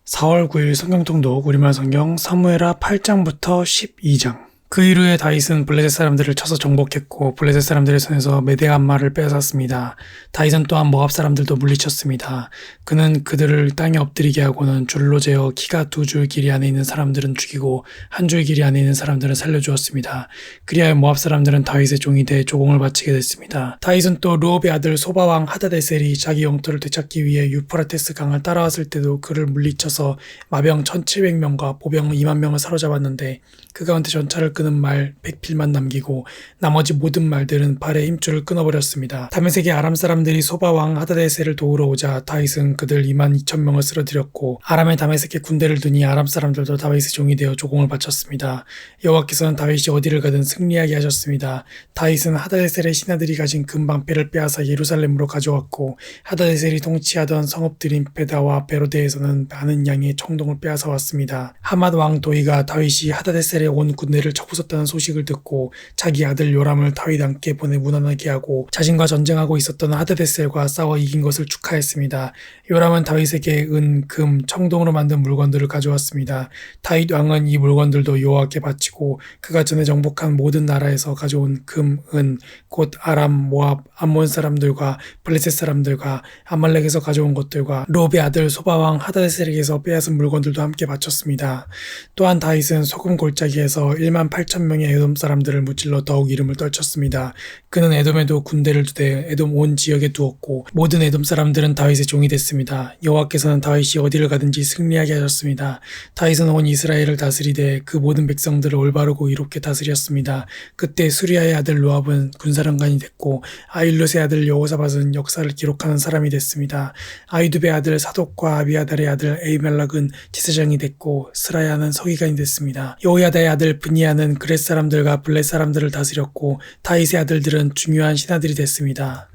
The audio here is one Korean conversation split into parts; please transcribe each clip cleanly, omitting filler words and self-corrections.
4월 9일 성경통독 우리말 성경 사무엘하 8장부터 12장. 그 이후에 다윗은 블레셋 사람들을 쳐서 정복했고 블레셋 사람들의 손에서 메대암마를 빼앗았습니다. 다윗은 또한 모압 사람들도 물리쳤습니다. 그는 그들을 땅에 엎드리게 하고는 줄로 재어 키가 2줄 길이 안에 있는 사람들은 죽이고 1줄 길이 안에 있는 사람들은 살려주었습니다. 그리하여 모압 사람들은 다윗의 종이 돼 조공을 바치게 됐습니다. 다윗은 또 르홉의 아들 소바왕 하다데셀이 자기 영토를 되찾기 위해 유프라테스 강을 따라왔을 때도 그를 물리쳐서 마병 1700명과 보병 2만 명을 사로잡았는데 그 가운데 전차를 끄는 말 100필만 남기고 나머지 모든 말들은 발의 힘줄을 끊어버렸습니다. 다메섹의 아람 사람들이 소바왕 하다데셀을 도우러 오자 다윗은 그들 2만 2천 명을 쓰러뜨렸고 아람의 다메섹에 군대를 두니 아람 사람들도 다윗의 종이 되어 조공을 바쳤습니다. 여호와께서는 다윗이 어디를 가든 승리하게 하셨습니다. 다윗은 하다데셀의 신하들이 가진 금방패를 빼앗아 예루살렘으로 가져왔고 하다데셀이 통치하던 성읍들인 베다와 베로데에서는 많은 양의 청동을 빼앗아 왔습니다. 하맛 왕 도이가 다윗이 하다데셀에 온 군대를 쳐부쉈다는 소식을 듣고 자기 아들 요람을 다윗 함께 보내 무난하게 하고 자신과 전쟁하고 있었던 하다데셀과 싸워 이긴 것을 축하했습니다. 요람은 다윗에게 은, 금, 청동으로 만든 물건들을 가져왔습니다. 다윗 왕은 이 물건들도 여호와께 바치고 그가 전에 정복한 모든 나라에서 가져온 금, 은, 곧 아람, 모압, 암몬 사람들과 블레셋 사람들과 아말렉에서 가져온 것들과 르홉의 아들 소바왕 하다데셀에게서 빼앗은 물건들도 함께 바쳤습니다. 또한 다윗은 소금 골짜기에서 1만 8천 명의 에돔 사람들을 무찔러 더욱 이름을 떨쳤습니다. 그는 에돔에도 군대를 두되 에돔 온 지역에 두었고 모든 에돔 사람들은 다윗의 종이 됐습니다. 여호와께서는 다윗이 어디를 가든지 승리하게 하셨습니다. 다윗은 온 이스라엘을 다스리되 그 모든 백성들을 올바르고 이롭게 다스렸습니다. 그때 수리아의 아들 요압은 군사령관이 됐고 아일롯의 아들 여호사밧은 역사를 기록하는 사람이 됐습니다. 아히두베의 아들 사독과 아비아달의 아들 에이멜락은 제사장이 됐고 스라야는 서기관이 됐습니다. 여호야다의 아들 브니아는 그렛 사람들과 블렛 사람들을 다스렸고 다윗의 아들들은 중요한 신하들이 됐습니다.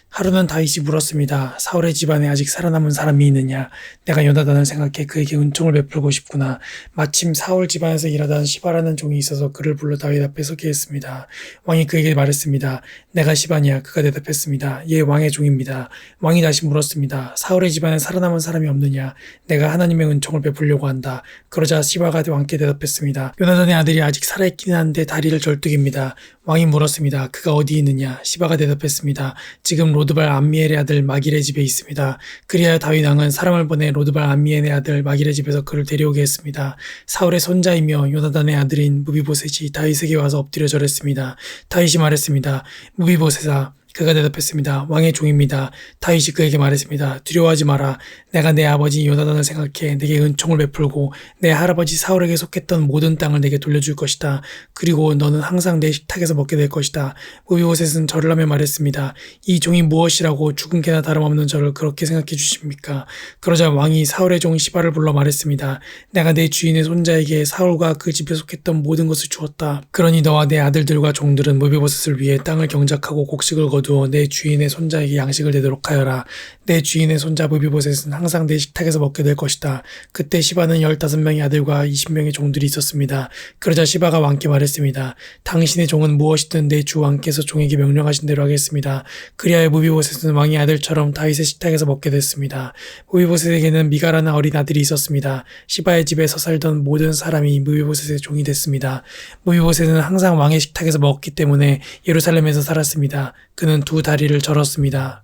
하루는 다윗이 물었습니다. 사울의 집안에 아직 살아남은 사람이 있느냐? 내가 요나단을 생각해 그에게 은총을 베풀고 싶구나. 마침 사울 집안에서 일하던 시바라는 종이 있어서 그를 불러 다윗 앞에 서게 했습니다. 왕이 그에게 말했습니다. 내가 시바냐? 그가 대답했습니다. 예, 왕의 종입니다. 왕이 다시 물었습니다. 사울의 집안에 살아남은 사람이 없느냐? 내가 하나님의 은총을 베풀려고 한다. 그러자 시바가 왕께 대답했습니다. 요나단의 아들이 아직 살아있기는 한데 다리를 절뚝입니다. 왕이 물었습니다. 그가 어디 있느냐? 시바가 대답했습니다. 지금 로드발 암미엘의 아들 마길의 집에 있습니다. 그리하여 다윗 왕은 사람을 보내 로드발 암미엘의 아들 마길의 집에서 그를 데려오게 했습니다. 사울의 손자이며 요나단의 아들인 무비보셋이 다윗에게 와서 엎드려 절했습니다. 다윗이 말했습니다. 무비보셋아, 그가 대답했습니다. 왕의 종입니다. 다윗이 그에게 말했습니다. 두려워하지 마라. 내가 내 아버지 요나단을 생각해 내게 은총을 베풀고 내 할아버지 사울에게 속했던 모든 땅을 내게 돌려줄 것이다. 그리고 너는 항상 내 식탁에서 먹게 될 것이다. 무비보셋은 절을 하며 말했습니다. 이 종이 무엇이라고 죽은 개나 다름없는 저를 그렇게 생각해 주십니까? 그러자 왕이 사울의 종 시바를 불러 말했습니다. 내가 내 주인의 손자에게 사울과 그 집에 속했던 모든 것을 주었다. 그러니 너와 내 아들들과 종들은 무비보셋을 위해 땅을 경작하고 곡식을 거두어 내 주인의 손자에게 양식을 내도록 하여라. 내 주인의 손자 무비보셋은 항상 내 식탁에서 먹게 될 것이다. 그때 시바는 15명의 아들과 20명의 종들이 있었습니다. 그러자 시바가 왕께 말했습니다. 당신의 종은 무엇이든 내 주 왕께서 종에게 명령하신 대로 하겠습니다. 그리하여 무비보셋은 왕의 아들처럼 다윗의 식탁에서 먹게 됐습니다. 무비보셋에게는 미가라는 어린 아들이 있었습니다. 시바의 집에서 살던 모든 사람이 무비보셋의 종이 됐습니다. 무비보셋은 항상 왕의 식탁에서 먹기 때문에 예루살렘에서 살았습니다. 그는 2 다리를 절었습니다.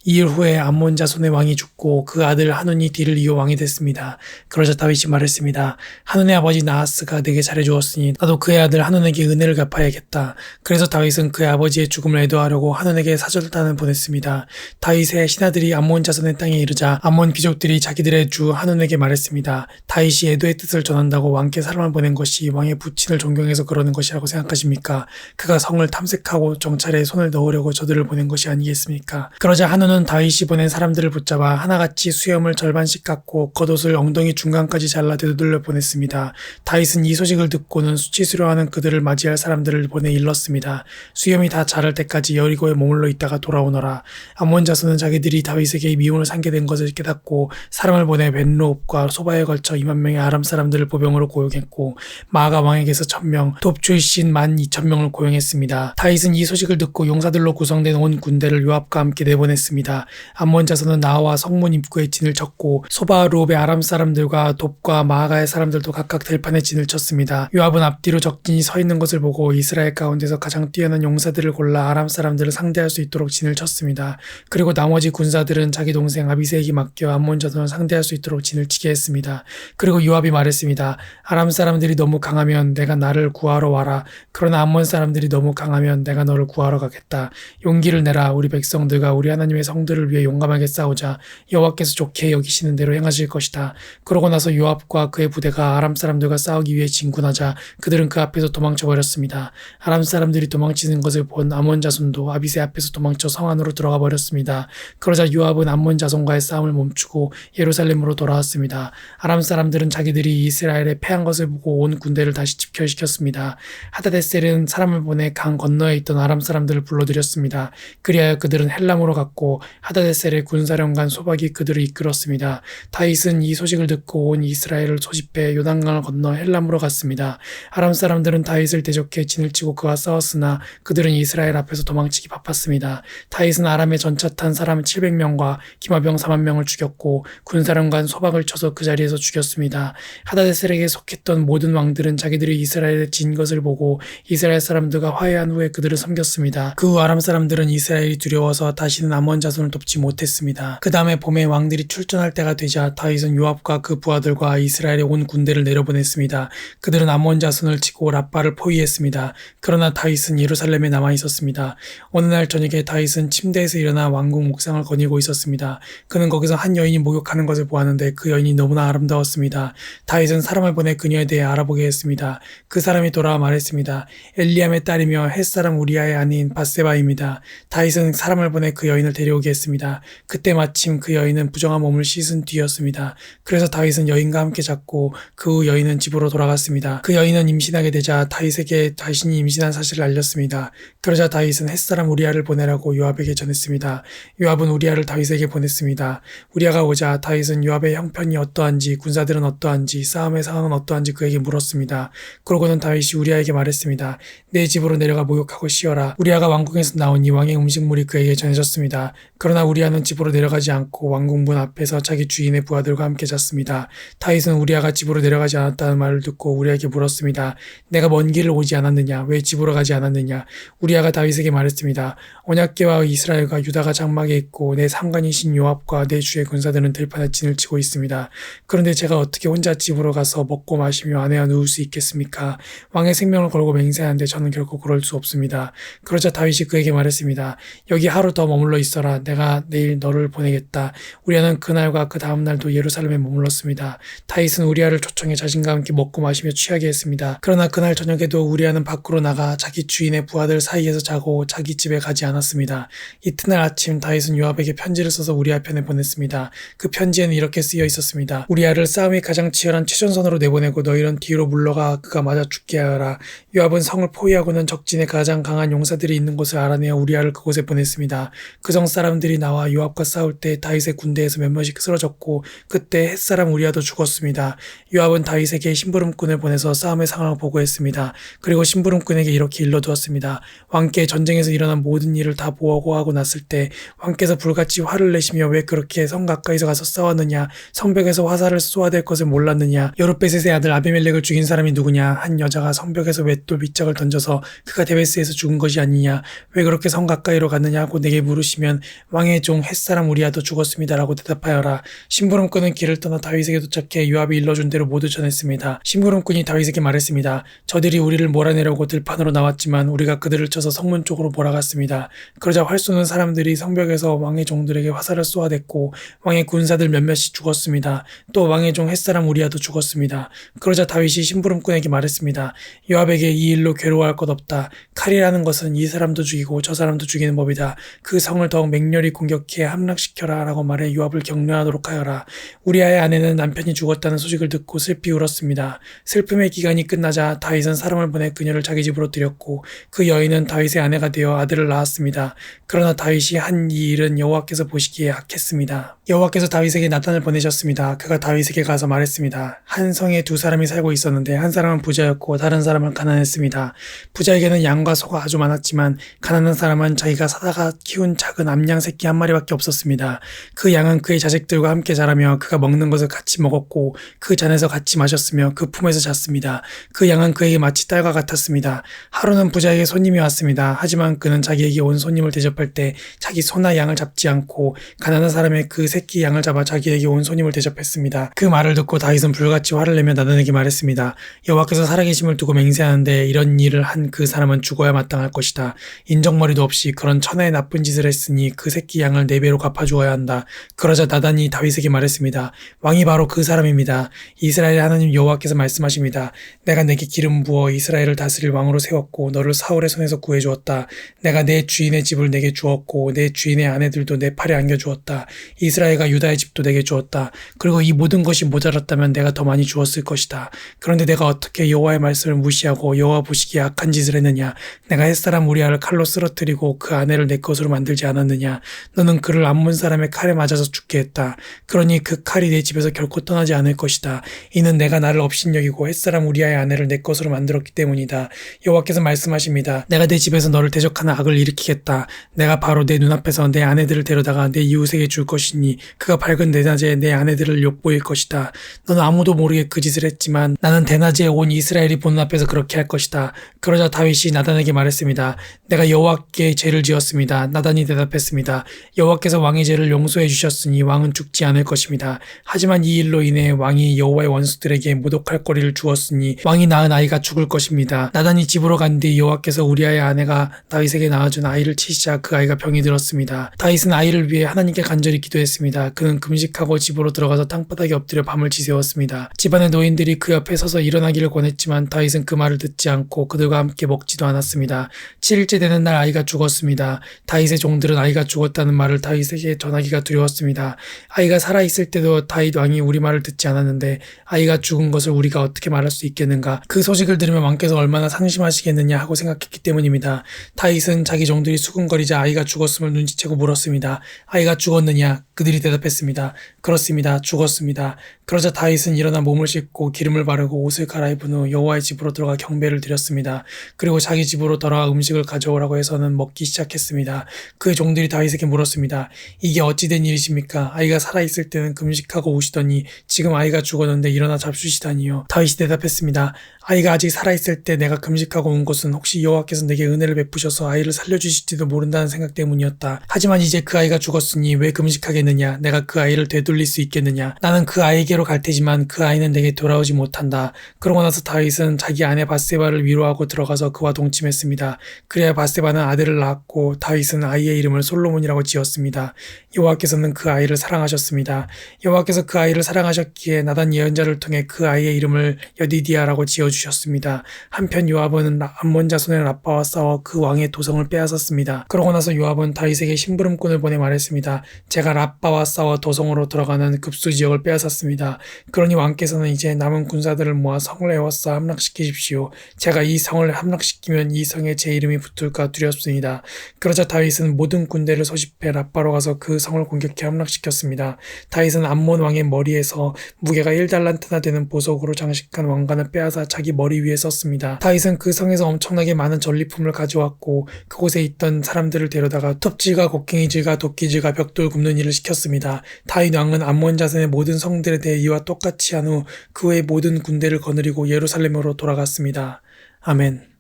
2일 후에 암몬 자손의 왕이 죽고 그 아들 하눈이 뒤를 이어 왕이 됐습니다. 그러자 다윗이 말했습니다. 하눈의 아버지 나하스가 내게 잘해주었으니 나도 그의 아들 하눈에게 은혜를 갚아야겠다. 그래서 다윗은 그의 아버지의 죽음을 애도하려고 하눈에게 사절단을 보냈습니다. 다윗의 신하들이 암몬 자손의 땅에 이르자 암몬 귀족들이 자기들의 주 하눈에게 말했습니다. 다윗이 애도의 뜻을 전한다고 왕께 사람을 보낸 것이 왕의 부친을 존경해서 그러는 것이라고 생각하십니까? 그가 성을 탐색하고 정찰에 손을 넣으려고 저들을 보낸 것이 아니겠습니까? 그러자 하눈은 다윗이 보낸 사람들을 붙잡아 하나같이 수염을 절반씩 깎고 겉옷을 엉덩이 중간까지 잘라 되돌려 보냈습니다. 다윗은 이 소식을 듣고는 수치스러워하는 그들을 맞이할 사람들을 보내 일렀습니다. 수염이 다 자랄 때까지 여리고에 머물러 있다가 돌아오너라. 암몬 자손은 자기들이 다윗에게 미움을 삼게 된 것을 깨닫고 사람을 보내 벤로업과 소바에 걸쳐 2만 명의 아람 사람들을 보병으로 고용했고 마아가 왕에게서 1000명, 돕 출신 12,000명을 고용했습니다. 다윗은 이 소식을 듣고 용사들로 구성된 온 군대를 요압과 함께 내보냈습니다. 보냈습니다. 암몬 자손은 나와 성문 입구에 진을 쳤고 소바 루옵의 아람 사람들과 돕과 마아가의 사람들도 각각 들판에 진을 쳤습니다. 요압은 앞뒤로 적진이 서 있는 것을 보고 이스라엘 가운데서 가장 뛰어난 용사들을 골라 아람 사람들을 상대할 수 있도록 진을 쳤습니다. 그리고 나머지 군사들은 자기 동생 아비새에게 맡겨 암몬 자손을 상대할 수 있도록 진을 치게 했습니다. 그리고 요압이 말했습니다. 아람 사람들이 너무 강하면 내가 나를 구하러 와라. 그러나 암몬 사람들이 너무 강하면 내가 너를 구하러 가겠다. 용기를 내라. 우리 백성들과 우리 하나님의 성들을 위해 용감하게 싸우자. 여호와께서 좋게 여기시는 대로 행하실 것이다. 그러고 나서 요압과 그의 부대가 아람 사람들과 싸우기 위해 진군하자 그들은 그 앞에서 도망쳐 버렸습니다. 아람 사람들이 도망치는 것을 본 암몬 자손도 아비새 앞에서 도망쳐 성 안으로 들어가 버렸습니다. 그러자 요압은 암몬 자손과의 싸움을 멈추고 예루살렘으로 돌아왔습니다. 아람 사람들은 자기들이 이스라엘에 패한 것을 보고 온 군대를 다시 집결시켰습니다. 하다데셀은 사람을 보내 강 건너에 있던 아람 사람들을 불러들였습니다. 그리하여 그들은 헬람으로 갔고 하다데셀의 군사령관 소박이 그들을 이끌었습니다. 다윗은 이 소식을 듣고 온 이스라엘을 소집해 요단강을 건너 헬람으로 갔습니다. 아람 사람들은 다윗을 대적해 진을 치고 그와 싸웠으나 그들은 이스라엘 앞에서 도망치기 바빴습니다. 다윗은 아람에 전차 탄 사람 700명과 기마병 4만 명을 죽였고 군사령관 소박을 쳐서 그 자리에서 죽였습니다. 하다데셀에게 속했던 모든 왕들은 자기들이 이스라엘에 진 것을 보고 이스라엘 사람들과 화해한 후에 그들을 섬겼습니다. 그 후 아람 사람들은 이스라엘이 두려워서 다시는 암몬 자손을 돕지 못했습니다. 그 다음에 봄에 왕들이 출전할 때가 되자 다윗은 요압과 그 부하들과 이스라엘에 온 군대를 내려보냈습니다. 그들은 암몬 자손을 치고 라빠를 포위했습니다. 그러나 다윗은 예루살렘에 남아 있었습니다. 어느 날 저녁에 다윗은 침대에서 일어나 왕궁 옥상을 거닐고 있었습니다. 그는 거기서 한 여인이 목욕하는 것을 보았는데 그 여인이 너무나 아름다웠습니다. 다윗은 사람을 보내 그녀에 대해 알아보게 했습니다. 그 사람이 돌아와 말했습니다. 엘리암의 딸이며 햇사람 우리아의 아내인 밧세바입니다. 다윗은 사람을 보내 그 여인을 데려오게 했습니다. 그때 마침 그 여인은 부정한 몸을 씻은 뒤였습니다. 그래서 다윗은 여인과 함께 잤고 그 후 여인은 집으로 돌아갔습니다. 그 여인은 임신하게 되자 다윗에게 자신이 임신한 사실을 알렸습니다. 그러자 다윗은 햇사람 우리아를 보내라고 요압에게 전했습니다. 요압은 우리아를 다윗에게 보냈습니다. 우리아가 오자 다윗은 요압의 형편이 어떠한지 군사들은 어떠한지 싸움의 상황은 어떠한지 그에게 물었습니다. 그러고는 다윗이 우리아에게 말했습니다. 내 집으로 내려가 목욕하고 쉬어라. 우리아가 왕궁에서 나오니 왕의 음식물이 그에게 전해졌습니다. 그러나 우리아는 집으로 내려가지 않고 왕궁 문 앞에서 자기 주인의 부하들과 함께 잤습니다. 다윗은 우리아가 집으로 내려가지 않았다는 말을 듣고 우리아에게 물었습니다. 내가 먼 길을 오지 않았느냐? 왜 집으로 가지 않았느냐? 우리아가 다윗에게 말했습니다. 언약궤와 이스라엘과 유다가 장막에 있고 내 상관이신 요압과 내 주의 군사들은 들판에 진을 치고 있습니다. 그런데 제가 어떻게 혼자 집으로 가서 먹고 마시며 아내와 누울 수 있겠습니까? 왕의 생명을 걸고 맹세하는데 저는 결코 그럴 수 없습니다. 그러자 다윗이 그에게 말했습니다. 여기 하루 더 머물러 있어라. 내가 내일 너를 보내겠다. 우리아는 그날과 그 다음 날도 예루살렘에 머물렀습니다. 다윗은 우리아를 초청해 자신과 함께 먹고 마시며 취하게 했습니다. 그러나 그날 저녁에도 우리아는 밖으로 나가 자기 주인의 부하들 사이에서 자고 자기 집에 가지 않았습니다. 이튿날 아침 다윗은 요압에게 편지를 써서 우리아 편에 보냈습니다. 그 편지에는 이렇게 쓰여 있었습니다. 우리아를 싸움이 가장 치열한 최전선으로 내보내고 너희는 뒤로 물러가 그가 맞아 죽게 하여라. 요압은 성을 포위하고는 적진에 가장 강한 용사들이 있는 곳을 알아내어 우리아를 그곳에 보냈습니다. 그 성 사람들이 나와 요압과 싸울 때 다윗의 군대에서 몇몇이 쓰러졌고 그때 햇사람 우리아도 죽었습니다. 요압은 다윗에게 심부름꾼을 보내서 싸움의 상황을 보고했습니다. 그리고 심부름꾼에게 이렇게 일러두었습니다. 왕께 전쟁에서 일어난 모든 일을 다 보고하고 났을 때 왕께서 불같이 화를 내시며 왜 그렇게 성 가까이서 가서 싸웠느냐? 성벽에서 화살을 쏘아댈 것을 몰랐느냐? 여룻베셋의 아들 아비멜렉을 죽인 사람이 누구냐? 한 여자가 성벽에서 맷돌 밑짝을 던져서 그가 데베스에서 죽은 것이 아니냐? 왜 그렇게 성 가까이로 갔느냐 하고 내게 물으시면 왕의 종 햇사람 우리아도 죽었습니다라고 대답하여라. 심부름꾼은 길을 떠나 다윗에게 도착해 요압이 일러준 대로 모두 전했습니다. 심부름꾼이 다윗에게 말했습니다. 저들이 우리를 몰아내려고 들판으로 나왔지만 우리가 그들을 쳐서 성문 쪽으로 몰아갔습니다. 그러자 활 쏘는 사람들이 성벽에서 왕의 종들에게 화살을 쏘아댔고 왕의 군사들 몇몇이 죽었습니다. 또 왕의 종 햇사람 우리아도 죽었습니다. 그러자 다윗이 심부름꾼에게 말했습니다. 요압에게 이 일로 괴로워할 것 없다. 칼이라는 것은 이 사람도 죽이고 저 사람도 죽이는 법이다. 그 성을 더욱 맹렬히 공격해 함락시켜라 라고 말해 요압을 격려하도록 하여라. 우리아의 아내는 남편이 죽었다는 소식을 듣고 슬피 울었습니다. 슬픔의 기간이 끝나자 다윗은 사람을 보내 그녀를 자기 집으로 들였고 그 여인은 다윗의 아내가 되어 아들을 낳았습니다. 그러나 다윗이 한 이 일은 여호와께서 보시기에 악했습니다. 여호와께서 다윗에게 나단을 보내셨습니다. 그가 다윗에게 가서 말했습니다. 한 성에 두 사람이 살고 있었는데 한 사람은 부자였고 다른 사람은 가난했습니다. 부자에게는 양과 소가 아주 많았지만 가난한 사람은 자기가 사다가 키운 작은 암양 암양 새끼 한 마리밖에 없었습니다. 그 양은 그의 자식들과 함께 자라며 그가 먹는 것을 같이 먹었고 그 잔에서 같이 마셨으며 그 품에서 잤습니다. 그 양은 그에게 마치 딸과 같았습니다. 하루는 부자에게 손님이 왔습니다. 하지만 그는 자기에게 온 손님을 대접할 때 자기 소나 양을 잡지 않고 가난한 사람의 그 새끼 양을 잡아 자기에게 온 손님을 대접했습니다. 그 말을 듣고 다윗은 불같이 화를 내며 나단에게 말했습니다. 여호와께서 살아계심을 두고 맹세하는데 이런 일을 한 그 사람은 죽어야 마땅할 것이다. 인정머리도 없이 그런 천하의 나쁜 짓을 했으니 그 새끼 양을 4배로 갚아주어야 한다. 그러자 나단이 다윗에게 말했습니다. 왕이 바로 그 사람입니다. 이스라엘의 하나님 여호와께서 말씀하십니다. 내가 내게 기름 부어 이스라엘을 다스릴 왕으로 세웠고 너를 사울의 손에서 구해주었다. 내가 내 주인의 집을 내게 주었고 내 주인의 아내들도 내 팔에 안겨주었다. 이스라엘과 유다의 집도 내게 주었다. 그리고 이 모든 것이 모자랐다면 내가 더 많이 주었을 것이다. 그런데 내가 어떻게 여호와의 말씀을 무시하고 여호와 보시기에 악한 짓을 했느냐. 내가 햇사람 우리아를 칼로 쓰러뜨리고 그 아내를 내 것으로 만들지 않았느냐. 너는 그를 암몬 사람의 칼에 맞아서 죽게 했다. 그러니 그 칼이 내 집에서 결코 떠나지 않을 것이다. 이는 내가 나를 업신여기고 햇사람 우리아의 아내를 내 것으로 만들었기 때문이다. 여호와께서 말씀하십니다. 내가 내 집에서 너를 대적하는 악을 일으키겠다. 내가 바로 내 눈앞에서 내 아내들을 데려다가 내 이웃에게 줄 것이니 그가 밝은 대낮에 내 아내들을 욕보일 것이다. 너는 아무도 모르게 그 짓을 했지만 나는 대낮에 온 이스라엘이 보는 앞에서 그렇게 할 것이다. 그러자 다윗이 나단에게 말했습니다. 내가 여호와께 죄를 지었습니다. 나단이 대답했습니다. 여호와께서 왕의 죄를 용서해 주셨으니 왕은 죽지 않을 것입니다. 하지만 이 일로 인해 왕이 여호와의 원수들에게 모독할 거리를 주었으니 왕이 낳은 아이가 죽을 것입니다. 나단이 집으로 간 뒤 여호와께서 우리아의 아내가 다윗에게 낳아준 아이를 치시자 그 아이가 병이 들었습니다. 다윗은 아이를 위해 하나님께 간절히 기도했습니다. 그는 금식하고 집으로 들어가서 땅바닥에 엎드려 밤을 지새웠습니다. 집안의 노인들이 그 옆에 서서 일어나기를 권했지만 다윗은 그 말을 듣지 않고 그들과 함께 먹지도 않았습니다. 7일째 되는 날 아이가 죽었습니다. 다윗의 종들은 아이가 죽었다는 말을 다윗에게 전하기가 두려웠습니다. 아이가 살아있을 때도 다윗 왕이 우리 말을 듣지 않았는데 아이가 죽은 것을 우리가 어떻게 말할 수 있겠는가. 그 소식을 들으면 왕께서 얼마나 상심하시겠느냐 하고 생각했기 때문입니다. 다윗은 자기 종들이 수군거리자 아이가 죽었음을 눈치채고 물었습니다. 아이가 죽었느냐? 그들이 대답했습니다. 그렇습니다. 죽었습니다. 그러자 다윗은 일어나 몸을 씻고 기름을 바르고 옷을 갈아입은 후 여호와의 집으로 들어가 경배를 드렸습니다. 그리고 자기 집으로 돌아와 음식을 가져오라고 해서는 먹기 시작했습니다. 그의 종들이 다윗에게 물었습니다. 이게 어찌된 일이십니까? 아이가 살아있을 때는 금식하고 오시더니 지금 아이가 죽었는데 일어나 잡수시다니요. 다윗이 대답했습니다. 아이가 아직 살아있을 때 내가 금식하고 온 것은 혹시 여호와께서 내게 은혜를 베푸셔서 아이를 살려주실지도 모른다는 생각 때문이었다. 하지만 이제 그 아이가 죽었으니 왜 금식하겠느냐? 내가 그 아이를 되돌릴 수 있겠느냐? 나는 그 아이에게로 갈 테지만 그 아이는 내게 돌아오지 못한다. 그러고 나서 다윗은 자기 아내 밧세바를 위로하고 들어가서 그와 동침했습니다. 그래야 밧세바는 아들을 낳았고 다윗은 아이의 이름을 솔로몬이라고 지었습니다. 여호와께서는 그 아이를 사랑하셨습니다. 여호와께서 그 아이를 사랑하셨기에 나단 예언자를 통해 그 아이의 이름을 여디디아라고 지어주셨습니다. 한편 요압은 암몬 자손의 라빠와 싸워 그 왕의 도성을 빼앗았습니다. 그러고 나서 요압은 다윗에게 심부름꾼을 보내 말했습니다. 제가 라빠와 싸워 도성으로 들어가는 급수 지역을 빼앗았습니다. 그러니 왕께서는 이제 남은 군사들을 모아 성을 에워싸 함락시키십시오. 제가 이 성을 함락시키면 이 성에 제 이름이 붙을까 두렵습니다. 그러자 다윗은 모든 군대를 소집해 라빠로 가서 그 성을 공격해 함락시켰습니다. 다윗은 암몬 왕의 머리에서 무게가 1달란트나 되는 보석으로 장식한 왕관을 빼앗아 자기 머리 위에 썼습니다. 다윗은 그 성에서 엄청나게 많은 전리품을 가져왔고 그곳에 있던 사람들을 데려다가 톱질과 곡괭이질과 도끼질과 벽돌 굽는 일을 시켰습니다. 다윗 왕은 암몬 자손의 모든 성들에 대해 이와 똑같이 한 후 그 외의 모든 군대를 거느리고 예루살렘으로 돌아갔습니다. 아멘.